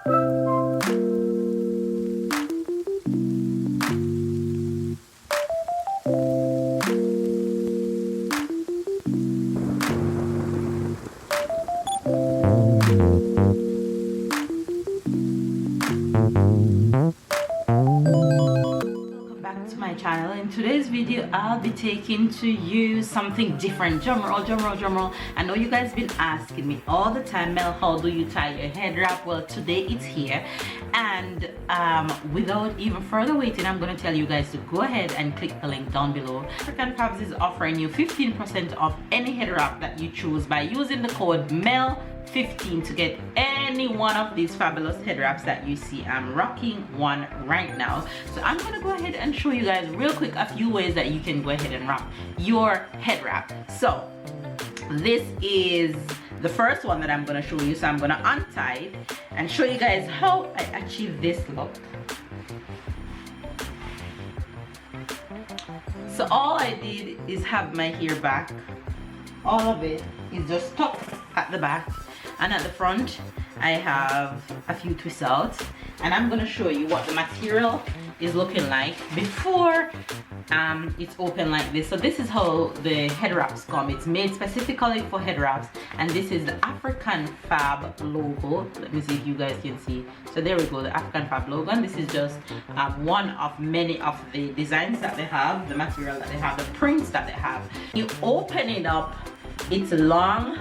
Channel. In today's video, I'll be taking to you something different. Drum roll, drum roll, drum roll. I know you guys been asking me all the time, Mel, how do you tie your head wrap? Well, today it's here, and without even further waiting, I'm going to tell you guys to go ahead and click the link down below. Africanfabs is offering you 15% off any head wrap that you choose by using the code MEL15 to get any one of these fabulous head wraps that you see. I'm rocking one right now, so I'm gonna go ahead and show you guys real quick a few ways that you can go ahead and wrap your head wrap. So this is the first one that I'm gonna show you, so I'm gonna untie it and show you guys how I achieve this look. So all I did is have my hair back. All of it is just tucked at the back, and at the front I have a few twists out, and I'm gonna show you what the material is looking like before it's open like this. So this is how the head wraps come. It's made specifically for head wraps, and this is the Africanfab logo. Let me see if you guys can see. So there we go, the Africanfab logo, and this is just one of many of the designs that they have, the material that they have, the prints that they have. You open it up, it's long,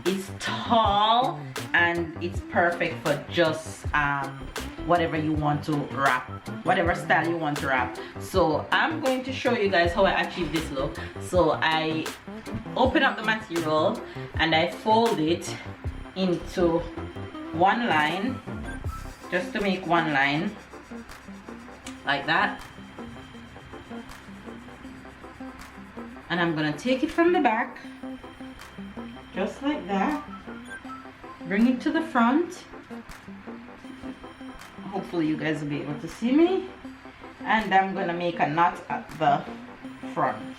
it's tall, and it's perfect for just whatever you want to wrap, whatever style you want to wrap. So I'm going to show you guys how I achieve this look. So I open up the material and I fold it into one line, just to make one line like that, and I'm gonna take it from the back just like that, bring it to the front. Hopefully you guys will be able to see me, and I'm gonna make a knot at the front.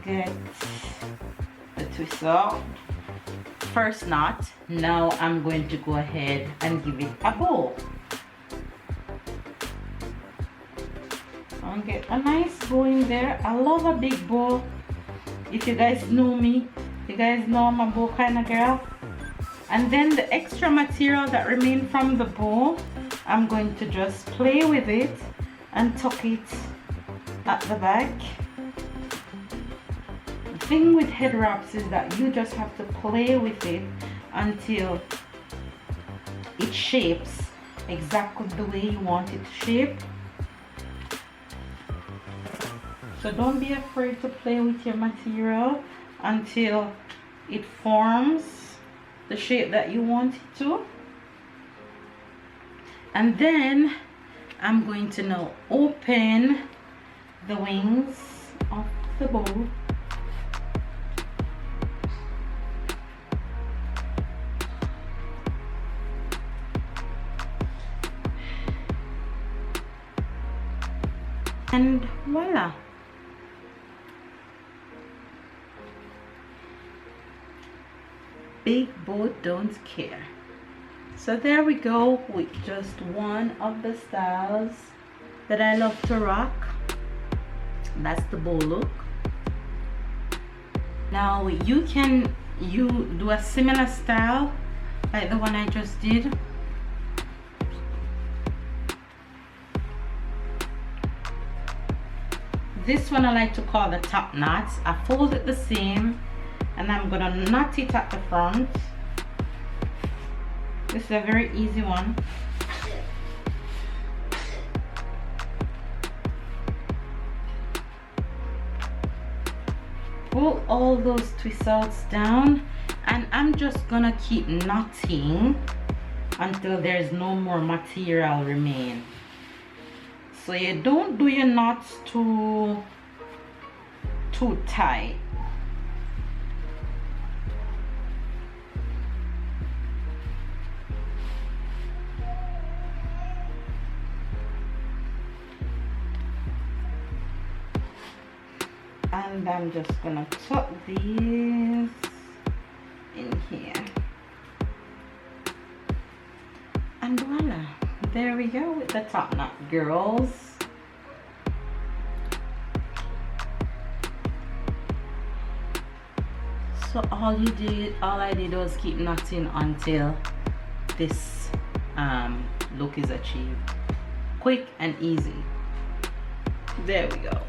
Get the twist out. First knot. Now I'm going to go ahead and give it a bow. And get a nice bow in there. I love a big bow. If you guys know me, you guys know I'm a bow kind of girl. And then the extra material that remains from the bow, I'm going to just play with it and tuck it at the back. The thing with head wraps is that you just have to play with it until it shapes exactly the way you want it to shape. So don't be afraid to play with your material until it forms the shape that you want it to. And then I'm going to now open the wings of the bow. And voila. Big boat don't care. So there we go with just one of the styles that I love to rock. That's the bow look. Now you do a similar style like the one I just did. This one I like to call the top knots. I fold it the same, and I'm gonna knot it at the front. This is a very easy one. Pull all those twist outs down, and I'm just gonna keep knotting until there's no more material remain. So you don't do your knots too tight. And I'm just gonna tuck these in here. And voila, there we go with the top knot, girls. So all I did was keep knotting until this look is achieved. Quick and easy. There we go.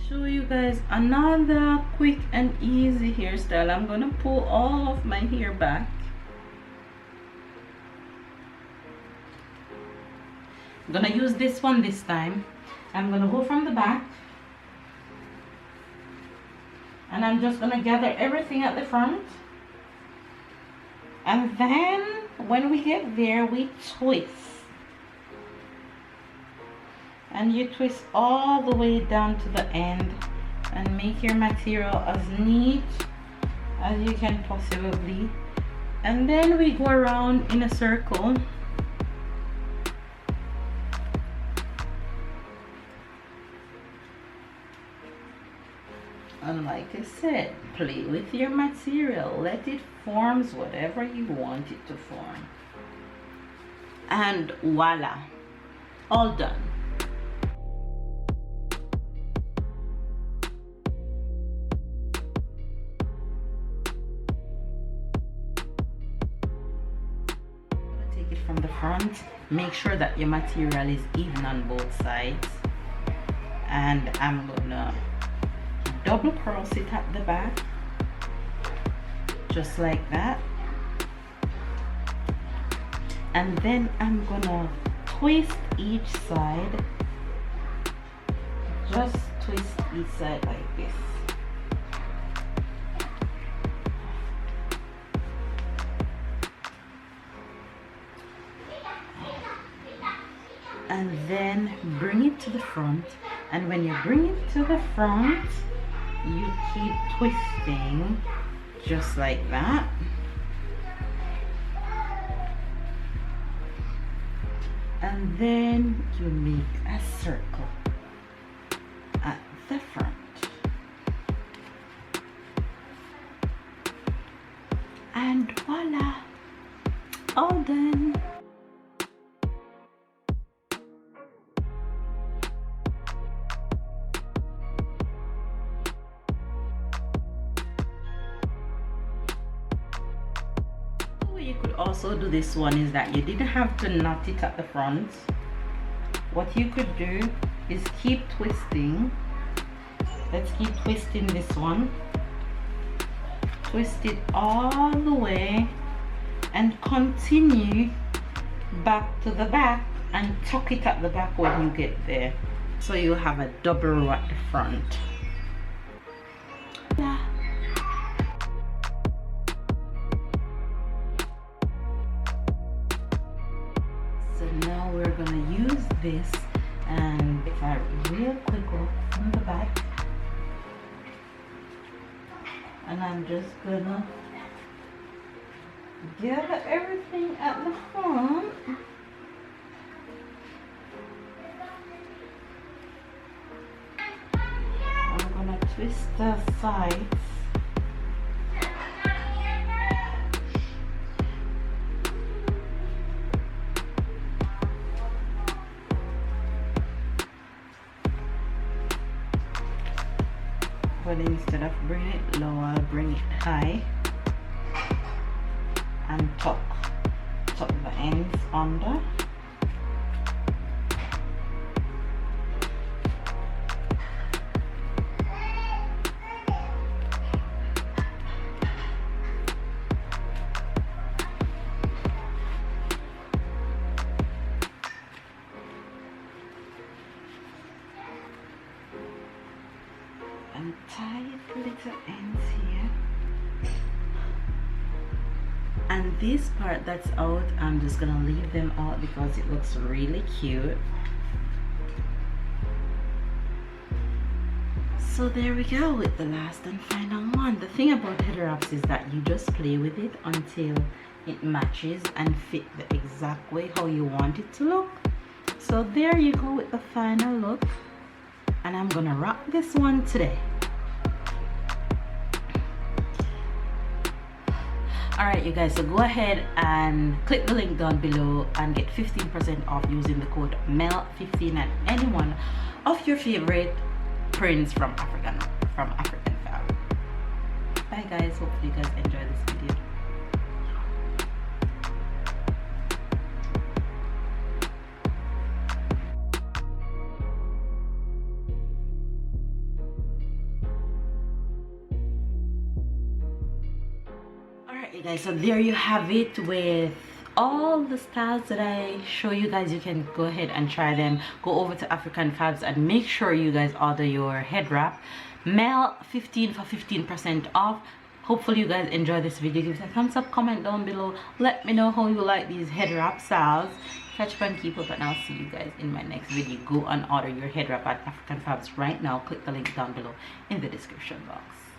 Show you guys another quick and easy hairstyle. I'm gonna pull all of my hair back. I'm gonna use this one this time. I'm gonna go from the back, and I'm just gonna gather everything at the front, and then when we get there we twist, and you twist all the way down to the end and make your material as neat as you can possibly. And then we go around in a circle. And like I said, play with your material. Let it form whatever you want it to form. And voila, all done. Take it from the front. Make sure that your material is even on both sides. And I'm gonna double cross it at the back, just like that. And then I'm gonna twist each side. Just twist each side like this. And then bring it to the front. And when you bring it to the front, you keep twisting just like that. And then you make a circle at the front. And voila, all done. You could also do this one is that you didn't have to knot it at the front. What you could do is keep twisting. Let's keep twisting this one. Twist it all the way and continue back to the back and tuck it at the back when you get there. So you have a double row at the front. Yeah. So now we're gonna use this and if I real quick look from the back, and I'm just gonna gather everything at the front. I'm gonna twist the sides. But instead of bring it low, I'll bring it high and tuck the ends under. And tight little ends here. And this part that's out, I'm just gonna leave them out because it looks really cute. So there we go with the last and final one. The thing about head wraps is that you just play with it until it matches and fit the exact way how you want it to look. So there you go with the final look, and I'm gonna rock this one today. Alright you guys, so go ahead and click the link down below and get 15% off using the code MEL15 at any one of your favorite prints from Africanfabs. Bye guys, hopefully you guys enjoy this video. Alright you guys, so there you have it with all the styles that I show you guys. You can go ahead and try them. Go over to Africanfabs and make sure you guys order your head wrap. MEL15 for 15% off. Hopefully you guys enjoy this video. Give it a thumbs up, comment down below. Let me know how you like these head wrap styles. Catch up and keep up, and I'll see you guys in my next video. Go and order your head wrap at Africanfabs right now. Click the link down below in the description box.